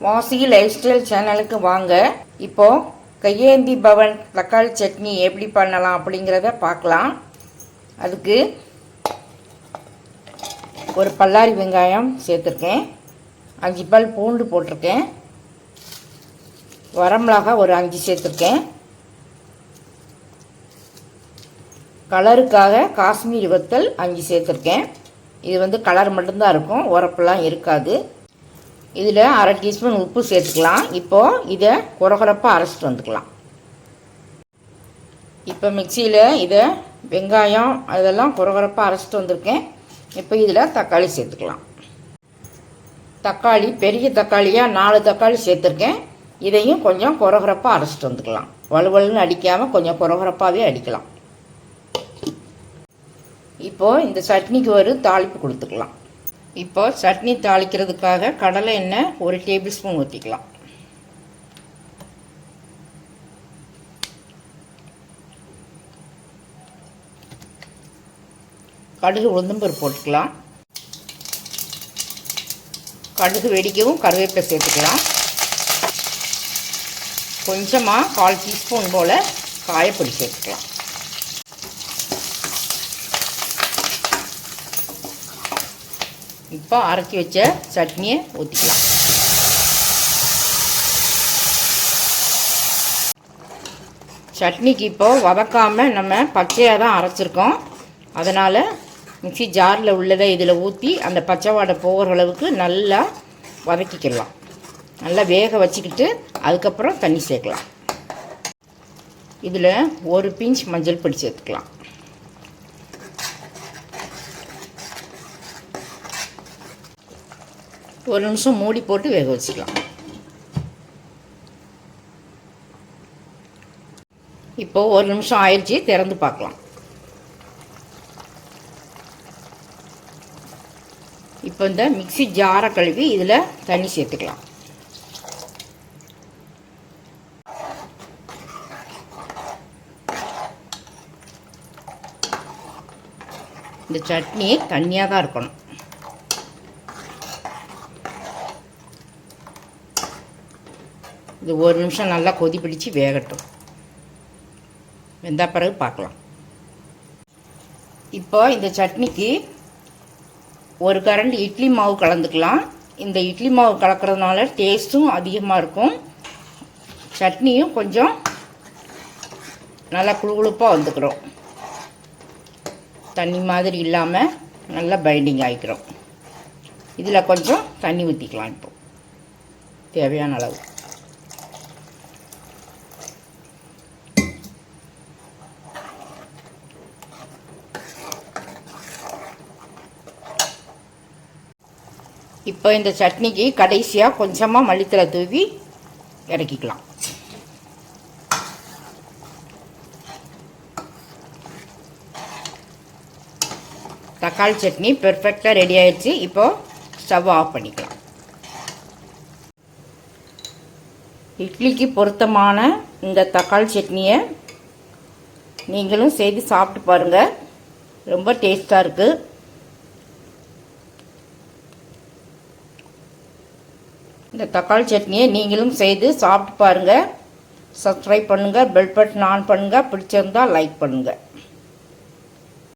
வாசி life style சேனலுக்கு வாங்க. இப்போது கையேந்தி பவன் தக்காளி சட்னி எப்படி பண்ணலாம் அப்படிங்கிறத பார்க்கலாம். அதுக்கு ஒரு பல்லாரி வெங்காயம் சேர்த்துருக்கேன், 5 பல் பூண்டு போட்டிருக்கேன், வரமிளகா ஒரு 5 சேர்த்துருக்கேன், கலருக்காக காஷ்மீரி வத்தல் 5 சேர்த்துருக்கேன். இது கலர் மட்டும்தான் இருக்கும், உரப்பெல்லாம் இருக்காது. இதில் 1/2 டீஸ்பூன் உப்பு சேர்த்துக்கலாம். இப்போது இதை குறகுறப்பாக அரைச்சிட்டு வந்துக்கலாம். இப்போ மிக்சியில் இதை வெங்காயம் அதெல்லாம் குறகுறப்பாக அரைச்சிட்டு வந்திருக்கேன். இப்போ இதில் தக்காளி சேர்த்துக்கலாம். தக்காளி பெரிய தக்காளியாக 4 தக்காளி சேர்த்துருக்கேன். இதையும் கொஞ்சம் குறகுறப்பாக அரைச்சிட்டு வந்துக்கலாம். வலுவலுன்னு அடிக்காமல் கொஞ்சம் குறகுறப்பாகவே அடிக்கலாம். இப்போது இந்த சட்னிக்கு ஒரு தாளிப்பு கொடுத்துக்கலாம். இப்போ சட்னி தாளிக்கிறதுக்காக கடலை எண்ணெய் 1 டேபிள் ஸ்பூன் ஊற்றிக்கலாம். கடுகு உளுந்தம்பருப்பு போட்டுக்கலாம். கடுகு வெடிக்கவும் கருவேப்பிலை சேர்த்துக்கலாம். கொஞ்சமாக 1/4 டீஸ்பூன் போல் காயப்பொடி சேர்த்துக்கலாம். இப்போ அரைச்சி வச்ச சட்னியை ஊற்றிக்கலாம். சட்னிக்கு இப்போது வதக்காமல் நம்ம பச்சையாக தான் அரைச்சிருக்கோம். அதனால் மிக்ஸி ஜாரில் உள்ளதை இதில் ஊற்றி அந்த பச்சை வாடை போகிற அளவுக்கு நல்லா வதக்கிக்கலாம். நல்லா வேக வச்சுக்கிட்டு அதுக்கப்புறம் தண்ணி சேர்க்கலாம். இதில் 1 பிஞ்ச் மஞ்சள் பொடி சேர்த்துக்கலாம். ஒரு நிமிஷம் மூடி போட்டு வேக வச்சுக்கலாம். இப்போது 1 நிமிஷம் ஆயிடுச்சு, திறந்து பார்க்கலாம். இப்போ இந்த மிக்ஸி ஜாரை கழுவி இதில் தண்ணி சேர்த்துக்கலாம். இந்த சட்னி தண்ணியாக தான் இருக்கணும். இது 1 நிமிஷம் நல்லா கொதி பிடிச்சி வேகட்டும். வெந்த பிறகு பார்க்கலாம். இப்போ இந்த சட்னிக்கு 1 கரண்டி இட்லி மாவு கலந்துக்கலாம். இந்த இட்லி மாவு கலக்கிறதுனால டேஸ்ட்டும் அதிகமாக இருக்கும். சட்னியும் கொஞ்சம் நல்லா குழுகுழுப்பாக வந்துக்கிறோம். தண்ணி மாதிரி இல்லாமல் நல்லா பைண்டிங் ஆகிக்கிறோம். இதில் கொஞ்சம் தண்ணி ஊற்றிக்கலாம். இப்போ தேவையான அளவு. இப்போ இந்த சட்னிக்கு கடைசியாக கொஞ்சமாக மல்லித்தழை தூவி இறக்கிக்கலாம். தக்காளி சட்னி பெர்ஃபெக்டாக ரெடி ஆயிடுச்சு. இப்போது ஸ்டவ் ஆஃப் பண்ணிக்கலாம். இட்லிக்கு பொருத்தமான இந்த தக்காளி சட்னியை நீங்களும் செய்து சாப்பிட்டு பாருங்கள். ரொம்ப டேஸ்ட்டாக இருக்குது. இந்த தக்காளி சட்னியை நீங்களும் செய்து சாப்பிட்டு பாருங்கள். சப்ஸ்கிரைப் பண்ணுங்கள், பெல் பட்டன் ஆன் பண்ணுங்கள், பிடிச்சிருந்தால் லைக் பண்ணுங்கள்.